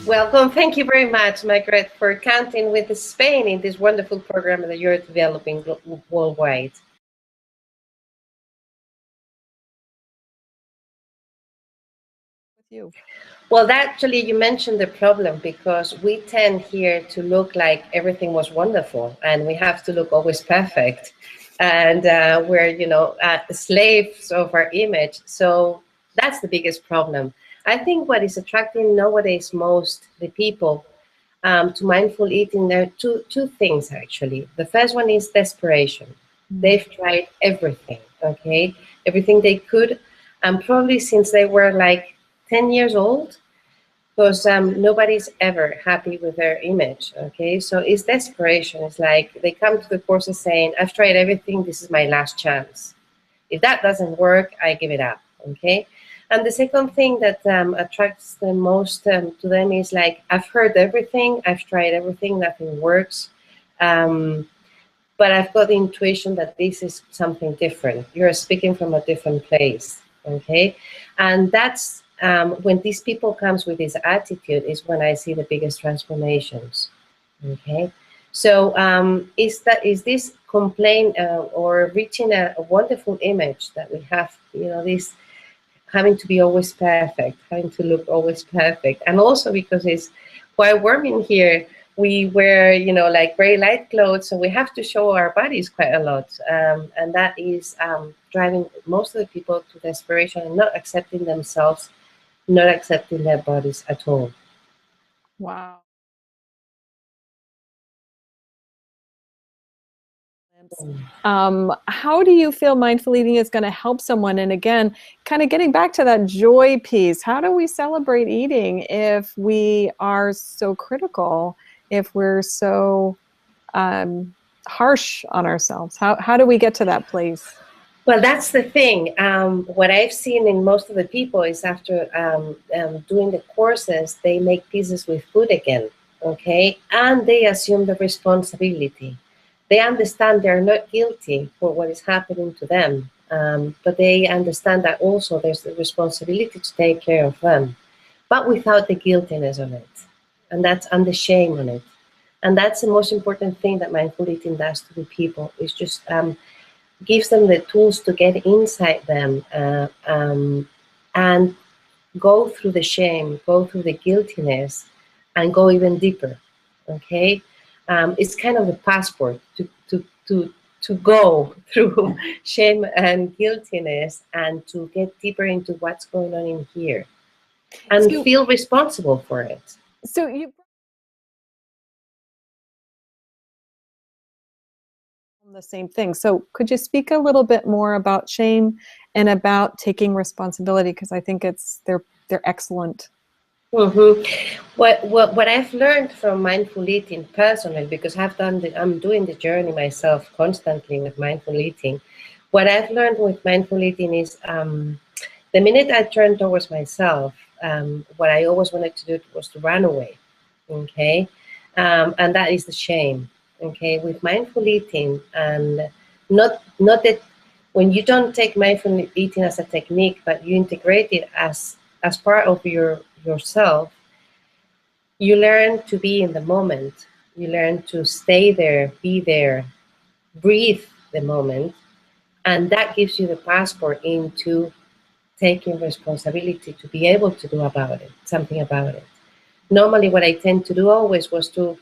Welcome. Thank you very much, Margaret, for counting with Spain in this wonderful program that you're developing worldwide. With you. Well, actually, you mentioned the problem because we tend here to look like everything was wonderful and we have to look always perfect. And we're, slaves of our image. So that's the biggest problem. I think what is attracting nowadays most the people to mindful eating, there are two things actually. The first one is desperation. They've tried everything, okay? Everything they could, and probably since they were like 10 years old, because nobody's ever happy with their image, okay? So it's desperation. It's like they come to the courses saying, I've tried everything, this is my last chance. If that doesn't work, I give it up, okay? And the second thing that attracts the most to them is like, I've heard everything, I've tried everything, nothing works. But I've got the intuition that this is something different. You're speaking from a different place, okay? And that's when these people comes with this attitude is when I see the biggest transformations, okay? So is this complaint or reaching a wonderful image that we have, this having to be always perfect, having to look always perfect. And also because it's quite warm in here, we wear, like very light clothes, so we have to show our bodies quite a lot. And that is driving most of the people to desperation and not accepting themselves, not accepting their bodies at all. Wow. How do you feel mindful eating is going to help someone? And again, kind of getting back to that joy piece, how do we celebrate eating if we are so critical, if we're so harsh on ourselves? How do we get to that place? Well, that's the thing. What I've seen in most of the people is after doing the courses, they make peace with food again, okay? And they assume the responsibility. They understand they're not guilty for what is happening to them, but they understand that also there's the responsibility to take care of them, but without the guiltiness of it, and the shame on it. And that's the most important thing that mindful eating does to the people, is just gives them the tools to get inside them and go through the shame, go through the guiltiness, and go even deeper, okay? It's kind of the passport to go through shame and guiltiness and to get deeper into what's going on in here and feel responsible for it. So you the same thing. So could you speak a little bit more about shame and about taking responsibility? Because I think they're excellent. Mm-hmm. What I've learned from mindful eating personally, because I'm doing the journey myself constantly with mindful eating. What I've learned with mindful eating is the minute I turn towards myself, what I always wanted to do was to run away, okay? And that is the shame, okay? With mindful eating, and not that when you don't take mindful eating as a technique, but you integrate it as part of yourself, you learn to be in the moment. You learn to stay there, be there, breathe the moment, and that gives you the passport into taking responsibility to be able to do something about it. Normally, what I tend to do always was to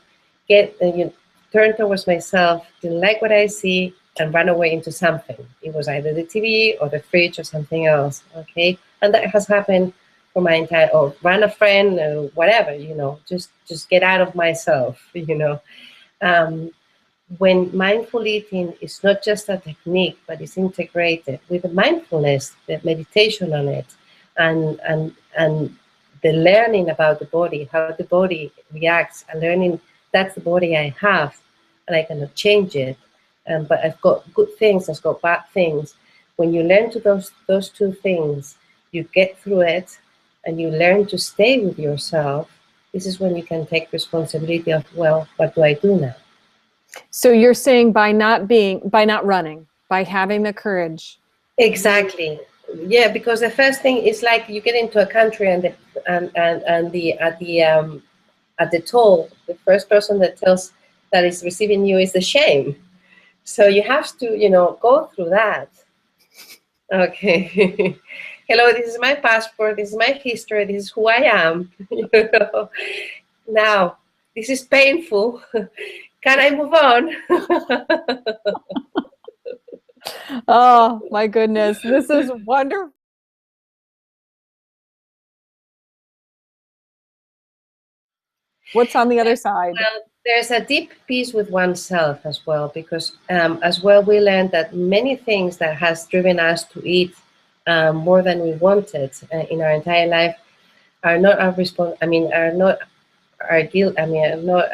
turn towards myself, didn't like what I see, and run away into something. It was either the TV or the fridge or something else, okay? And that has happened for my entire, or run a friend or whatever, just get out of myself, When mindful eating is not just a technique, but it's integrated with the mindfulness, the meditation on it, and the learning about the body, how the body reacts, and learning that's the body I have, and I cannot change it. But I've got good things, I've got bad things. When you learn to those two things, you get through it, and you learn to stay with yourself. This is when you can take responsibility of, well, what do I do now? So you're saying by not running, by having the courage. Exactly. Yeah, because the first thing is like you get into a country and at the toll, the first person that tells that is receiving you is the shame. So you have to, go through that. Okay. Hello, this is my passport. This is my history. This is who I am. Now, this is painful. Can I move on? Oh, my goodness. This is wonderful. What's on the other side? Well, there's a deep peace with oneself as well, because as well we learned that many things that has driven us to eat more than we wanted in our entire life are not our are not our guilt. Are not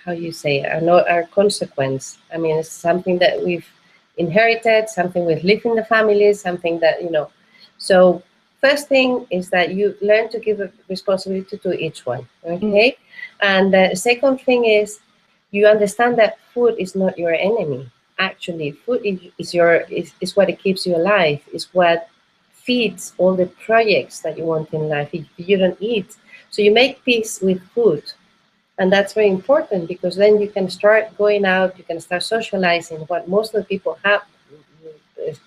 how you say, are not our consequence. It's something that we've inherited, something we've lived in the family, something that So first thing is that you learn to give a responsibility to each one. Okay. And the second thing is you understand that food is not your enemy. Actually, food is what it keeps you alive, is what feeds all the projects that you want in life. If you don't eat, so you make peace with food. And that's very important, because then you can start going out, you can start socializing. What most of the people have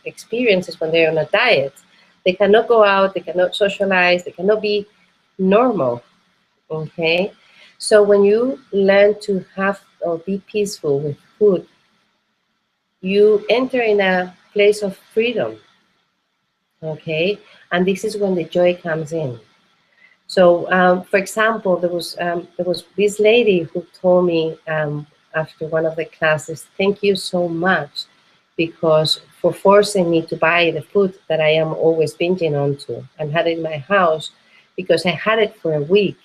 experiences when they're on a diet. They cannot go out, they cannot socialize, they cannot be normal. Okay? So when you learn to have or be peaceful with food, you enter in a place of freedom. Okay? And this is when the joy comes in. So, for example, there was this lady who told me after one of the classes, "Thank you so much, because for forcing me to buy the food that I am always binging onto and had it in my house, because I had it for a week,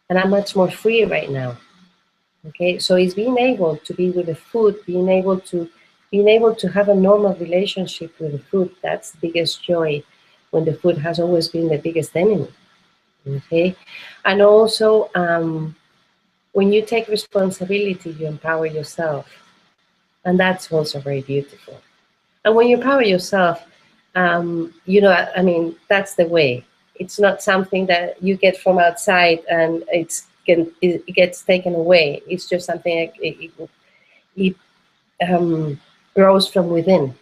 and I'm much more free right now." Okay, so it's being able to be with the food, being able to have a normal relationship with the food. That's the biggest joy, when the food has always been the biggest enemy. Okay, and also when you take responsibility, you empower yourself, and that's also very beautiful. And when you empower yourself, that's the way. It's not something that you get from outside and it gets taken away. It's just something it grows from within.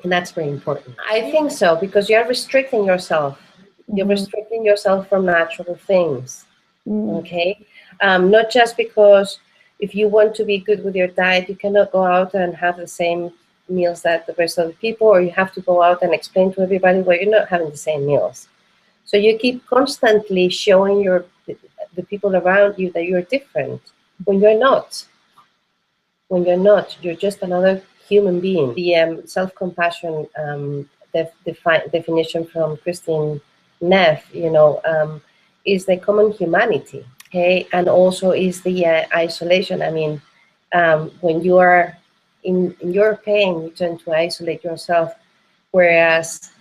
And that's very important. I think so, because you're restricting yourself. You're restricting yourself from natural things. Okay? Not just because if you want to be good with your diet, you cannot go out and have the same meals that the rest of the people, or you have to go out and explain to everybody why you're not having the same meals. So you keep constantly showing the people around you that you're different, when you're not. When you're not, you're just another human being. The self-compassion definition from Christine Neff, is the common humanity. Okay, and also is the isolation. When you are in your pain, you tend to isolate yourself, whereas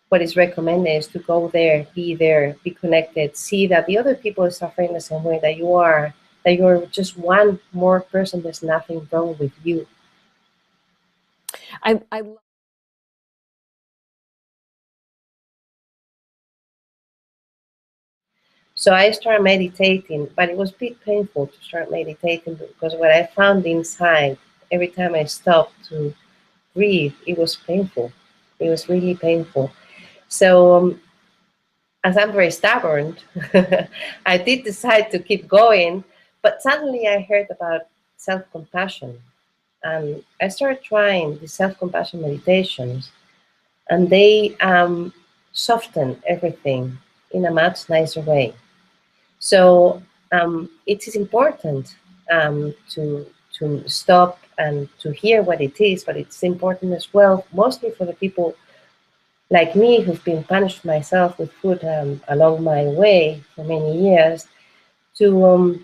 what is recommended is to go there, be connected, see that the other people are suffering the same way that you are, that you're just one more person. There's nothing wrong with you. So I started meditating, but it was a bit painful to start meditating, because what I found inside, every time I stopped to breathe, it was painful. It was really painful. So as I'm very stubborn, I did decide to keep going, but suddenly I heard about self-compassion. And I started trying the self-compassion meditations, and they soften everything in a much nicer way. So it is important to stop and to hear what it is, but it's important as well, mostly for the people like me who've been punished myself with food along my way for many years, to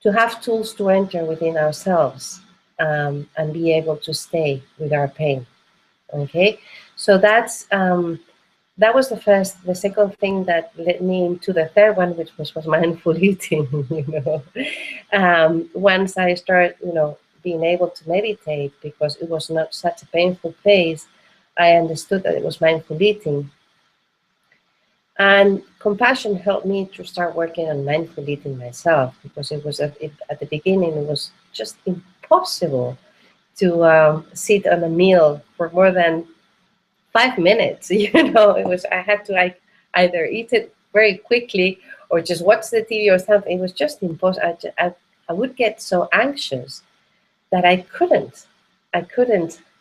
have tools to enter within ourselves and be able to stay with our pain. Okay, so that was the first. The second thing that led me into the third one, which was mindful eating. Once I started, being able to meditate, because it was not such a painful phase, I understood that it was mindful eating. And compassion helped me to start working on mindful eating myself, because it was at the beginning, it was just impossible to sit on a meal for more than 5 minutes. It was, I had to either eat it very quickly or just watch the TV or something. It was just impossible. I would get so anxious that I couldn't. I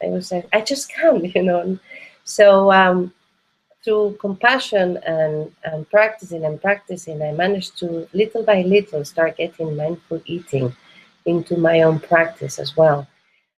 was like, I just can't. So through compassion and practicing, I managed to, little by little, start getting mindful eating into my own practice as well.